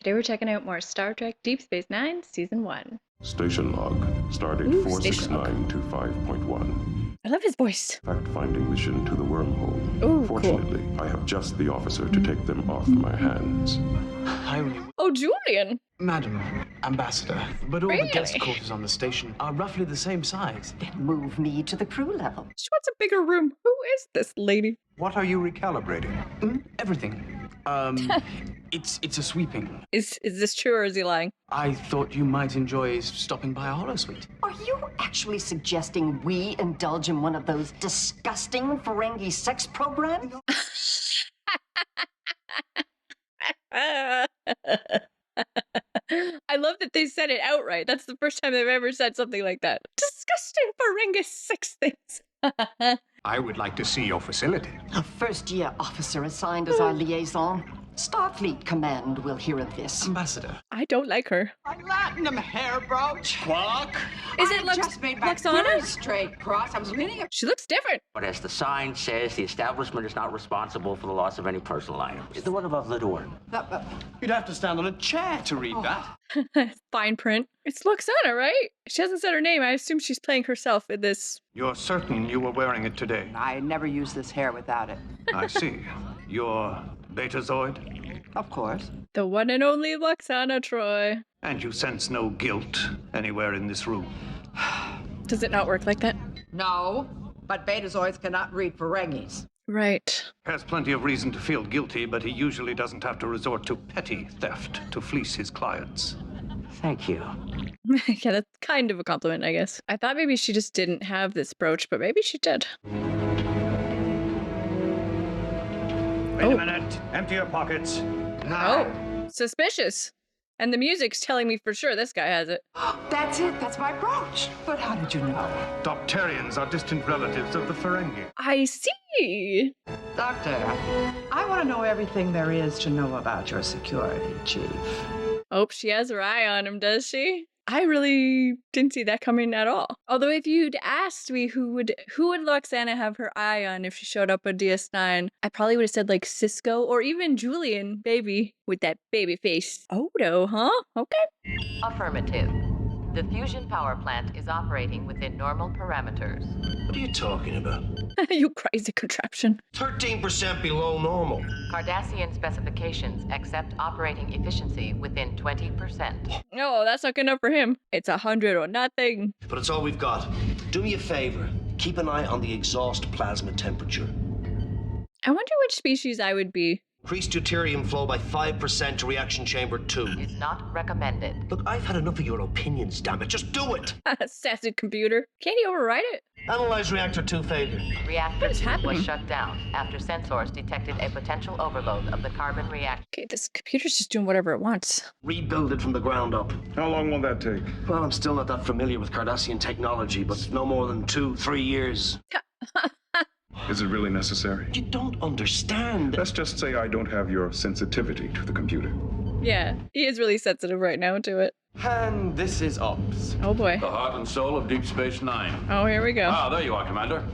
Today we're checking out more Star Trek Deep Space Nine Season 1. Station log, stardate Ooh, station log. 46925.1. I love his voice. Fact-finding mission to the wormhole. Ooh, Fortunately, I have just the officer to take them off my hands. Oh, Julian! Madam, Ambassador, but all Really? the guest quarters on the station are roughly the same size. Then move me to the crew level. She wants a bigger room. Who is this lady? What are you recalibrating? Everything. It's a sweeping. Is this true or is he lying? I thought you might enjoy stopping by a holosuite. Are you actually suggesting we indulge in one of those disgusting Ferengi sex programs? I love that they said it outright. That's the first time they've ever said something like that. Disgusting Ferengi sex things. I would like to see your facility. A first-year officer assigned as our liaison. Starfleet Command will hear of this. Ambassador. I don't like her. A latinum hair brooch. Quark. Is it I Lux- just made my Luxana? third straight cross. I was leaning up. She looks different. But as the sign says, the establishment is not responsible for the loss of any personal items. It's the one above the door. You'd have to stand on a chair to read that. Fine print. It's Luxana, right? She hasn't said her name. I assume she's playing herself in this. You're certain you were wearing it today? I never use this hair without it. I see. You're Betazoid? Of course. The one and only Luxana Troy. And you sense no guilt anywhere in this room? Does it not work like that? No, but Betazoids cannot read Ferengis. Right. Has plenty of reason to feel guilty, but he usually doesn't have to resort to petty theft to fleece his clients. Thank you. Yeah, that's kind of a compliment, I guess. I thought maybe she just didn't have this brooch, but maybe she did. Wait a minute. Empty your pockets. Oh, suspicious. And the music's telling me for sure this guy has it. That's it. That's my brooch. But how did you know? Dopterians are distant relatives of the Ferengi. I see. Doctor, I want to know everything there is to know about your security chief. Oh, she has her eye on him, does she? I really didn't see that coming at all. Although if you'd asked me who would Luxana have her eye on if she showed up on DS9, I probably would have said like Cisco or even Julian, baby, with that baby face. Odo, huh? Okay. Affirmative. The fusion power plant is operating within normal parameters. What are you talking about? You crazy contraption. 13% below normal. Cardassian specifications accept operating efficiency within 20%. No, that's not good enough for him. It's 100 or nothing. But it's all we've got. Do me a favor. Keep an eye on the exhaust plasma temperature. I wonder which species I would be. Increase deuterium flow by 5% to reaction chamber 2. Is not recommended. Look, I've had enough of your opinions, damn it. Just do it! Sassy computer. Can't he override it? Analyze reactor 2 failure. Reactor What is 2 happening? was shut down after sensors detected a potential overload of the carbon reactor. Okay, this computer's just doing whatever it wants. Rebuild it from the ground up. How long will that take? Well, I'm still not that familiar with Cardassian technology, but no more than 2-3 years. Is it really necessary? You don't understand. Let's just say I don't have your sensitivity to the computer. Yeah, he is really sensitive right now to it. And this is Ops. Oh boy. The heart and soul of Deep Space Nine. Oh, here we go. Ah, there you are, Commander.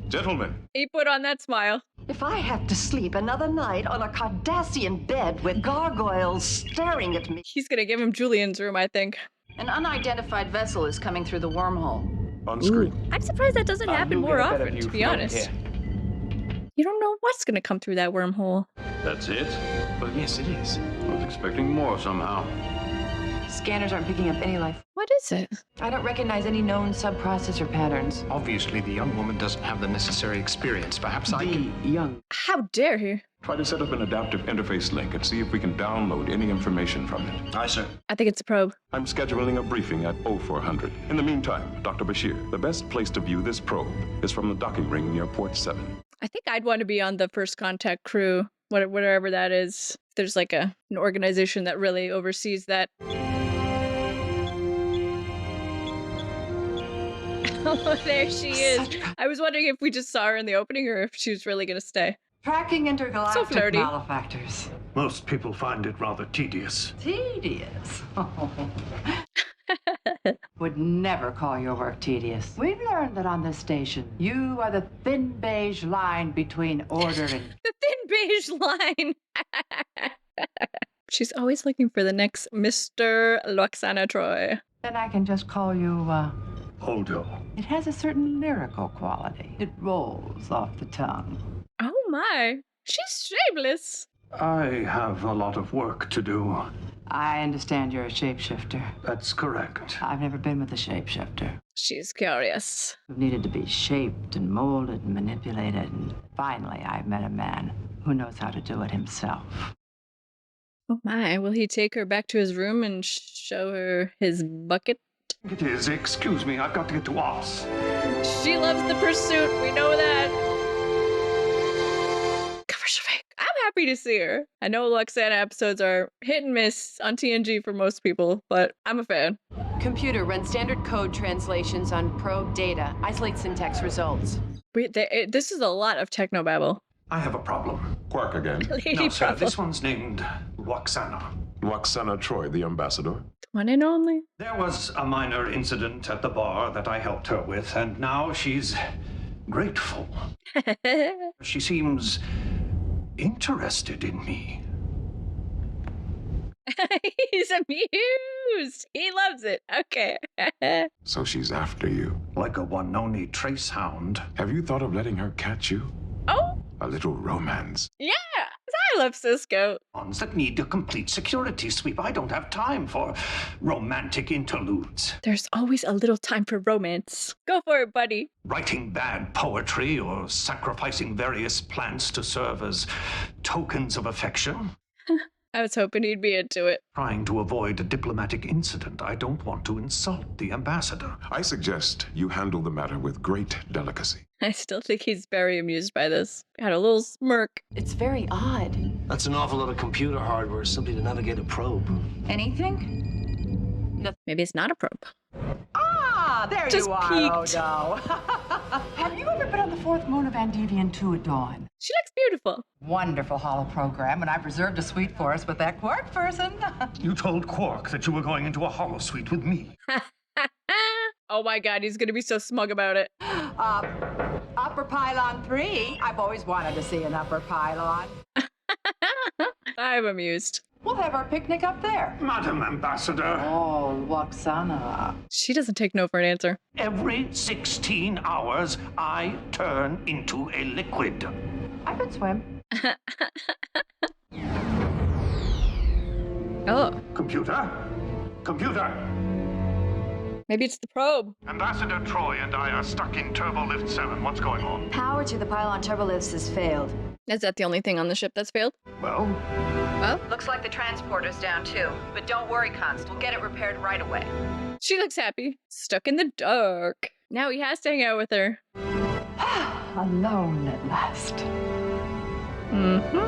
Gentlemen, He put on that smile. If I have to sleep another night on a Cardassian bed with gargoyles staring at me. He's gonna give him Julian's room, I think. An unidentified vessel is coming through the wormhole. on screen. I'm surprised that doesn't happen You'll more get a better often, view to be from over honest. here. You don't know what's gonna come through that wormhole. That's it? Well, yes, it is. I was expecting more somehow. Scanners aren't picking up any life. What is it? I don't recognize any known subprocessor patterns. Obviously, the young woman doesn't have the necessary experience. Perhaps I can... young. How dare he? Try to set up an adaptive interface link and see if we can download any information from it. Aye, sir. I think it's a probe. I'm scheduling a briefing at 0400. In the meantime, Dr. Bashir, the best place to view this probe is from the docking ring near port 7. I think I'd want to be on the first contact crew, whatever that is. There's like an organization that really oversees that. Oh, there she is. I was wondering if we just saw her in the opening or if she was really going to stay. Tracking intergalactic So flirty. malefactors. Most people find it rather tedious. Tedious. Would never call your work tedious. We've learned that on this station, you are the thin beige line between order and... The thin beige line. She's always looking for the next Mr. Loxana Troy. Then I can just call you, Holdo. It has a certain lyrical quality. It rolls off the tongue. Oh my, she's shameless. I have a lot of work to do. I understand you're a shapeshifter. That's correct. I've never been with a shapeshifter. She's curious. Who needed to be shaped and molded and manipulated, and finally I met a man who knows how to do it himself. Oh my, will he take her back to his room and show her his bucket? It is. Excuse me, I've got to get to Ops. She loves the pursuit, we know that. Commercial break. I'm happy to see her. I know Loxana episodes are hit and miss on TNG for most people, but I'm a fan. Computer, run standard code translations on probe data. Isolate syntax results. This is a lot of technobabble. I have a problem. Quark again. No, sir, this one's named Loxana. Loxana Troy, the ambassador. One and only. There was a minor incident at the bar that I helped her with, and now she's grateful. She seems interested in me. He's amused. He loves it. Okay. So she's after you. Like a one-only trace hound. Have you thought of letting her catch you? Oh. A little romance. Yeah. I love Cisco. Ones that need a complete security sweep. I don't have time for romantic interludes. There's always a little time for romance. Go for it, buddy. Writing bad poetry or sacrificing various plants to serve as tokens of affection. I was hoping he'd be into it. Trying to avoid a diplomatic incident. I don't want to insult the ambassador. I suggest you handle the matter with great delicacy. I still think he's very amused by this. Got a little smirk. It's very odd. That's an awful lot of computer hardware simply to navigate a probe. Anything? Maybe it's not a probe. Ah, there Just you are, peeked. Odo. Have you ever been on the fourth moon of Andevian 2 at dawn? She looks beautiful. Wonderful holo program, and I've reserved a suite for us with that Quark person. You told Quark that you were going into a holosuite with me. Oh my god, he's gonna be so smug about it. Upper Pylon 3. I've always wanted to see an upper pylon. I'm amused. We'll have our picnic up there. Madam Ambassador. Oh, Loxana. She doesn't take no for an answer. Every 16 hours, I turn into a liquid. I could swim. Oh. Computer? Computer! Maybe it's the probe. Ambassador Troy and I are stuck in Turbo Lift 7. What's going on? Power to the pylon turbolifts has failed. Is that the only thing on the ship that's failed? Well? Well? Looks like the transporter's down too. But don't worry, Const. We'll get it repaired right away. She looks happy. Stuck in the dark. Now he has to hang out with her. Alone at last. Mm-hmm.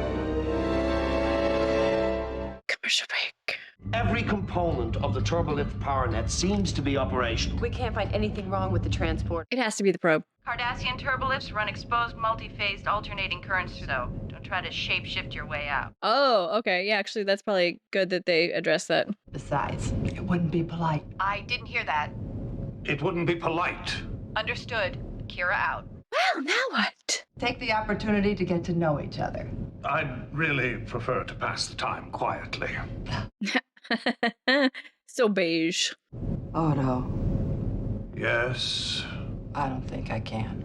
Commercial break. Every component of the turbolift power net seems to be operational. We can't find anything wrong with the transport. It has to be the probe. Cardassian turbolifts run exposed multi-phased alternating currents, so don't try to shapeshift your way out. Oh, okay. Yeah, actually, that's probably good that they address that. Besides, it wouldn't be polite. I didn't hear that. It wouldn't be polite. Understood. Kira out. Well, now what? Take the opportunity to get to know each other. I'd really prefer to pass the time quietly. So beige. Oh, no. Yes. I don't think I can.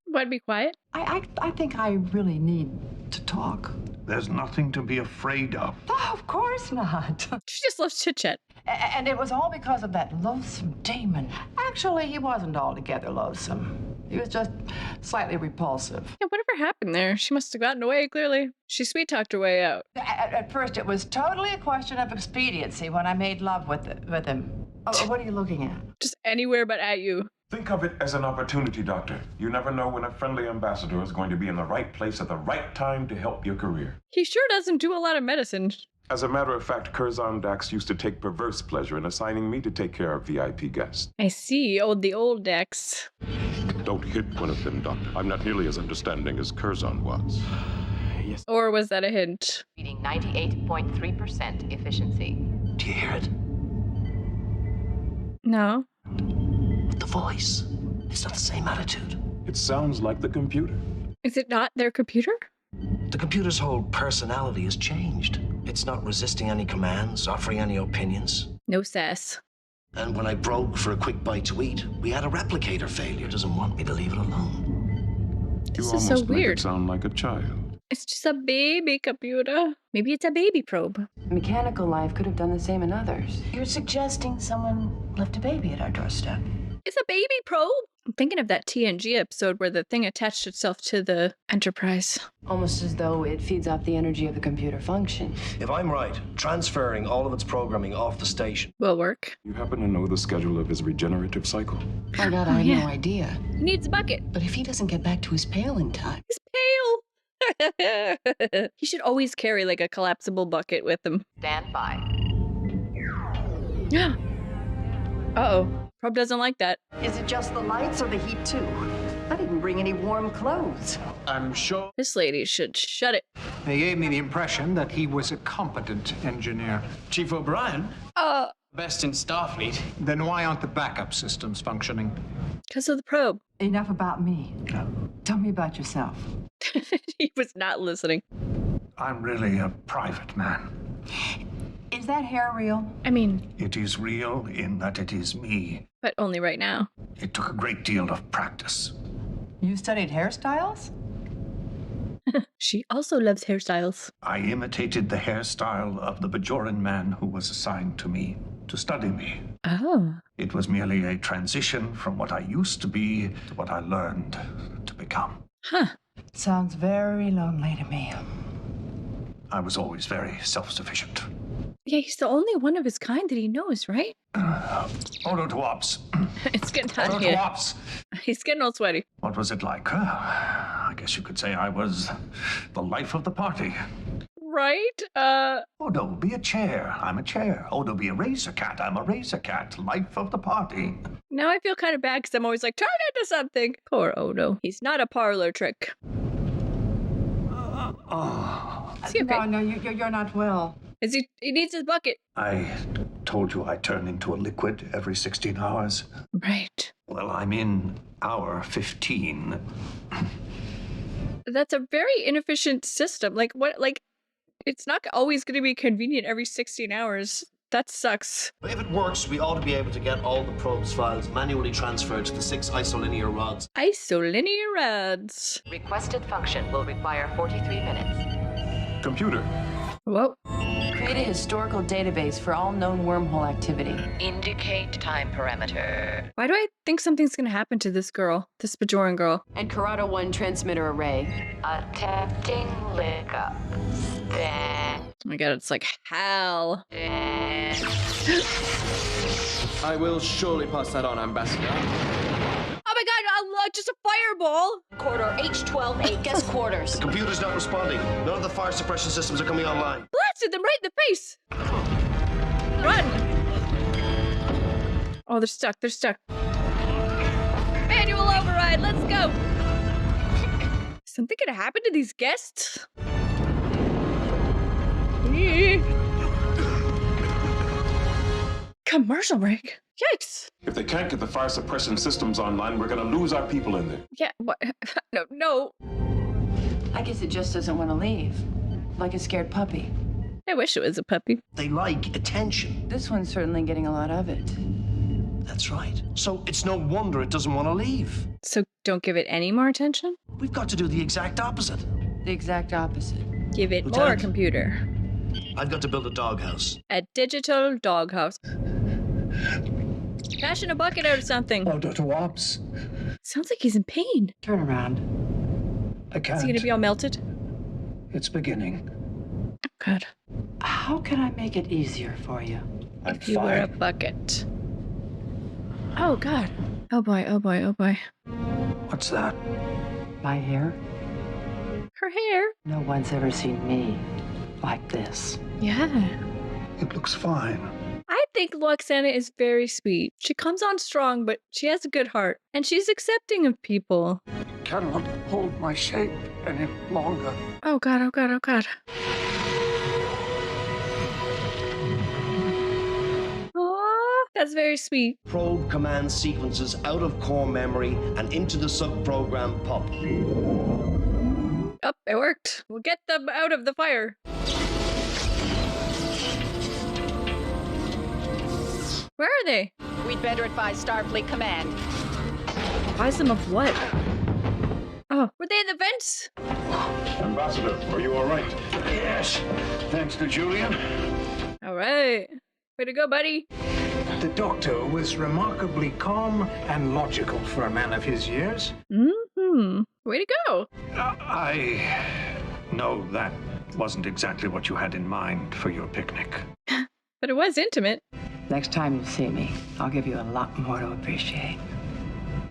What, be quiet? I think I really need to talk. There's nothing to be afraid of. Oh, of course not. She just loves chit-chat. And it was all because of that loathsome Damon. Actually, he wasn't altogether loathsome. He was just slightly repulsive. Yeah, whatever happened there? She must have gotten away, clearly. She sweet-talked her way out. At first, it was totally a question of expediency when I made love with him. Oh, what are you looking at? Just anywhere but at you. Think of it as an opportunity, Doctor. You never know when a friendly ambassador is going to be in the right place at the right time to help your career. He sure doesn't do a lot of medicine. As a matter of fact, Curzon Dax used to take perverse pleasure in assigning me to take care of VIP guests. I see. Oh, the old Dex. Don't hit one of them, Doctor. I'm not nearly as understanding as Curzon was. Yes. Or was that a hint? Reading 98.3% efficiency. Do you hear it? No. The voice. It's not the same attitude. It sounds like the computer. Is it not their computer? The computer's whole personality has changed. It's not resisting any commands, offering any opinions. No sass. And when I broke for a quick bite to eat, we had a replicator failure. Doesn't want me to leave it alone. You This is almost so make weird. it sound like a child. It's just a baby computer. Maybe it's a baby probe. Mechanical life could have done the same in others. You're suggesting someone left a baby at our doorstep. It's a baby probe. I'm thinking of that TNG episode where the thing attached itself to the Enterprise. Almost as though it feeds off the energy of the computer function. If I'm right, transferring all of its programming off the station. Will work. You happen to know the schedule of his regenerative cycle? My God, I had no idea. He needs a bucket. But if he doesn't get back to his pail in time. He's pale. He should always carry like a collapsible bucket with him. Stand by. Yeah. Uh-oh. Probe doesn't like that. Is it just the lights or the heat too? I didn't bring any warm clothes. I'm sure This lady should shut it. he gave me the impression that he was a competent engineer. Chief O'Brien? Best in Starfleet. Then why aren't the backup systems functioning? Because of the probe. Enough about me. Tell me about yourself. He was not listening. I'm really a private man. Is that hair real? I mean, It is real in that it is me. but only right now. It took a great deal of practice. You studied hairstyles? She also loves hairstyles. I imitated the hairstyle of the Bajoran man who was assigned to me to study me. Oh. It was merely a transition from what I used to be to what I learned to become. Huh. Sounds very lonely to me. I was always very self-sufficient. Yeah, he's the only one of his kind that he knows, right? Odo to Ops. It's getting hot Odo here. to Ops. He's getting all sweaty. What was it like? I guess you could say I was the life of the party. Right? Odo, be a chair. I'm a chair. Odo, be a razor cat. I'm a razor cat. Life of the party. Now I feel kind of bad because I'm always like, turn into something. Poor Odo. He's not a parlor trick. Is he okay? No, you're not well. Is he needs his bucket. I told you I turn into a liquid every 16 hours. Right. Well, I'm in hour 15. That's a very inefficient system. Like what it's not always gonna be convenient every 16 hours. That sucks. But if it works, we ought to be able to get all the probes files manually transferred to the 6 isolinear rods. Isolinear rods. Requested function will require 43 minutes. Computer. Whoa. Create a historical database for all known wormhole activity. Indicate time parameter. Why do I think something's gonna happen to this girl? This Bajoran girl. And Corrado 1 transmitter array. Attempting lookup. Stand. Oh my god, it's like hell. I will surely pass that on, Ambassador. Oh my god, just a fireball! Corridor H12A, guest quarters. The computer's not responding. None of the fire suppression systems are coming online. Blasted them right in the face! Run! Oh, they're stuck, they're stuck. Manual override, let's go! Something gonna happen to these guests? Commercial break. Yikes. If they can't get the fire suppression systems online, we're gonna lose our people in there. Yeah, what? No. I guess it just doesn't want to leave. Like a scared puppy. I wish it was a puppy. They like attention. This one's certainly getting a lot of it. That's right. So it's no wonder it doesn't want to leave. So don't give it any more attention? We've got to do the exact opposite. The exact opposite. Give it more Lieutenant. computer. I've got to build a doghouse. A digital doghouse. Fashion a bucket out of something. Odo to Ops. Sounds like he's in pain. Turn around. I can't. Is he gonna be all melted? It's beginning. God. How can I make it easier for you? I'm If you were a bucket. Oh god. Oh boy, oh boy, oh boy. What's that? My hair? Her hair. No one's ever seen me like this. Yeah. It looks fine. I think Loxana is very sweet. She comes on strong, but she has a good heart. And she's accepting of people. Cannot hold my shape any longer. Oh god, oh god, oh god. Aww, that's very sweet. Probe command sequences out of core memory and into the sub-program PUP. Oh, it worked. We'll get them out of the fire. Where are they? We'd better advise Starfleet Command. Advise them of what? Oh, were they in the vents? Ambassador, are you all right? Yes, thanks to Julian. All right. Way to go, buddy. The Doctor was remarkably calm and logical for a man of his years. Mm-hmm. Way to go. I know that wasn't exactly what you had in mind for your picnic. But it was intimate. Next time you see me, I'll give you a lot more to appreciate.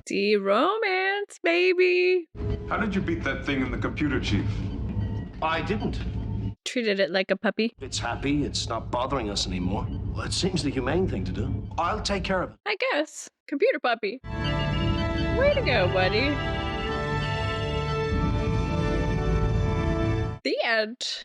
See, romance, baby. How did you beat that thing in the computer, Chief? I didn't. Treated it like a puppy. It's happy. It's not bothering us anymore. Well, it seems the humane thing to do. I'll take care of it. I guess. Computer puppy. Way to go, buddy. The end.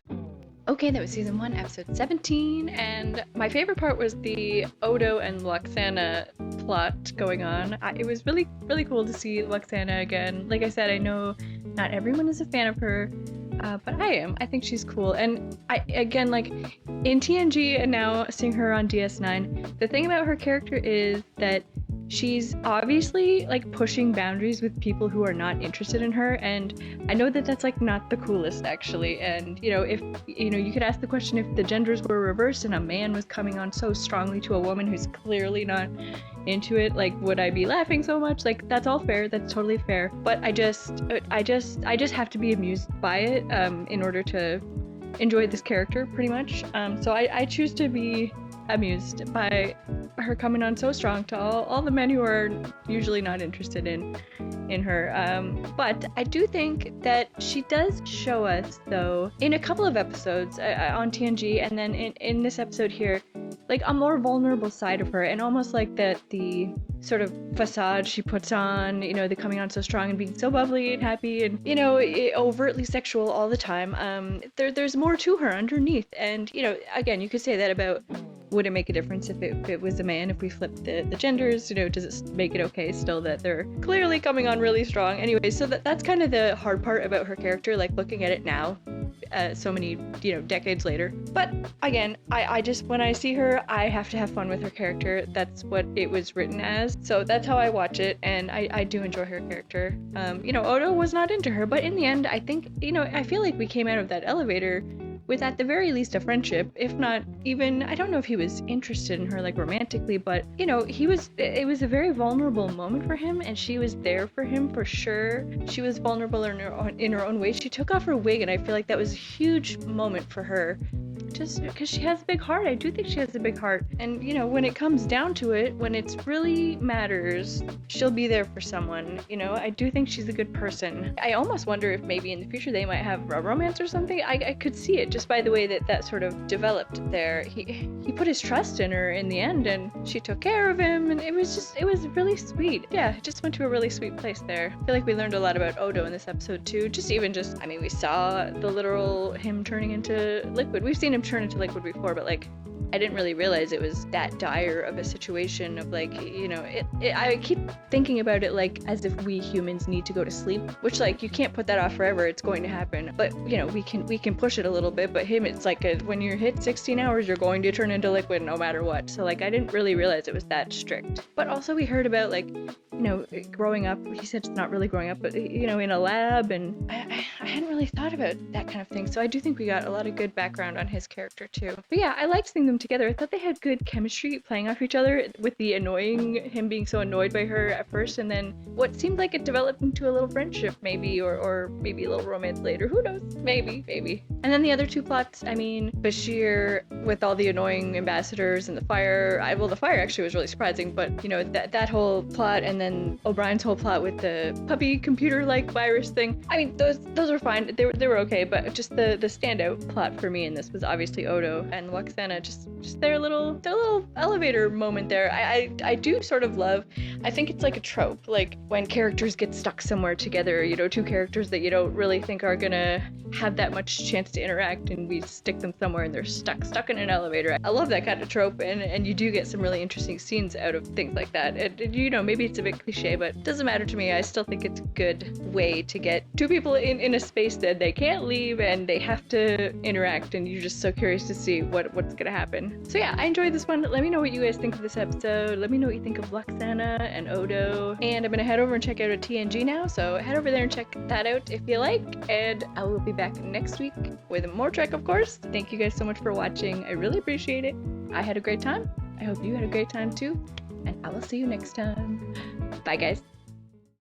Okay, that was season 1, episode 17, and my favorite part was the Odo and Loxana plot going on. It was really, really cool to see Loxana again. Like I said, I know not everyone is a fan of her, but I am. I think she's cool. And again, like in TNG and now seeing her on DS9, the thing about her character is that she's obviously like pushing boundaries with people who are not interested in her, and I know that that's like not the coolest actually. And you know, if you know, you could ask the question, if the genders were reversed and a man was coming on so strongly to a woman who's clearly not into it, like would I be laughing so much? Like that's all fair, that's totally fair, but I just have to be amused by it in order to enjoy this character pretty much. So I choose to be amused by her coming on so strong to all the men who are usually not interested in her. But I do think that she does show us, though, in a couple of episodes on TNG, and then in this episode here, like a more vulnerable side of her, and almost like the sort of facade she puts on, you know, the coming on so strong and being so bubbly and happy and, you know, overtly sexual all the time. There's more to her underneath. And, you know, again, you could say that about, would it make a difference if it was a man, if we flipped the genders, you know, does it make it okay still that they're clearly coming on really strong? Anyway, so that's kind of the hard part about her character, like looking at it now, so many, you know, decades later. But again, I just, when I see her, I have to have fun with her character. That's what it was written as. So that's how I watch it, and I do enjoy her character. You know, Odo was not into her, but in the end, I think, you know, I feel like we came out of that elevator with at the very least a friendship, if not even, I don't know if he was interested in her like romantically, but you know, it was a very vulnerable moment for him, and she was there for him for sure. She was vulnerable in her own way. She took off her wig, and I feel like that was a huge moment for her, just because she has a big heart. I do think she has a big heart, and you know, when it comes down to it, when it really matters, she'll be there for someone. You know, I do think she's a good person. I almost wonder if maybe in the future they might have a romance or something. I could see it just by the way that sort of developed there. He put his trust in her in the end, and she took care of him, and it was really sweet. Yeah, it just went to a really sweet place there. I feel like we learned a lot about Odo in this episode too. I mean, we saw the literal him turning into liquid. We've seen him turn into liquid before, but like, I didn't really realize it was that dire of a situation of like, you know, I keep thinking about it like as if we humans need to go to sleep, which like you can't put that off forever, it's going to happen. But you know, we can push it a little bit, but him, it's like when you hit 16 hours, you're going to turn into liquid no matter what. So like, I didn't really realize it was that strict. But also we heard about like, you know, growing up, he said it's not really growing up, but you know, in a lab, and I hadn't really thought about that kind of thing. So I do think we got a lot of good background on his character too. But yeah, I liked seeing them together. I thought they had good chemistry playing off each other, with the annoying, him being so annoyed by her at first, and then what seemed like it developed into a little friendship maybe, or maybe a little romance later, who knows, maybe. And then the other two plots, I mean, Bashir with all the annoying ambassadors and the fire, the fire actually was really surprising, but you know, that whole plot, and then O'Brien's whole plot with the puppy computer-like virus thing, I mean, those were fine, they were okay, but just the standout plot for me in this was obviously Odo and Loxana, just their little elevator moment there. I do sort of love, I think it's like a trope, like when characters get stuck somewhere together, you know, two characters that you don't really think are gonna have that much chance to interact, and we stick them somewhere and they're stuck in an elevator. I love that kind of trope, and you do get some really interesting scenes out of things like that. And you know, maybe it's a bit cliche, but it doesn't matter to me. I still think it's a good way to get two people in a space that they can't leave and they have to interact, and you're just so curious to see what's gonna happen. So yeah, I enjoyed this one. Let me know what you guys think of this episode. Let me know what you think of Luxana and Odo. And I'm gonna head over and check out a TNG now, so head over there and check that out if you like. And I will be back next week with more Trek, of course. Thank you guys so much for watching. I really appreciate it. I had a great time. I hope you had a great time too. And I will see you next time. Bye, guys.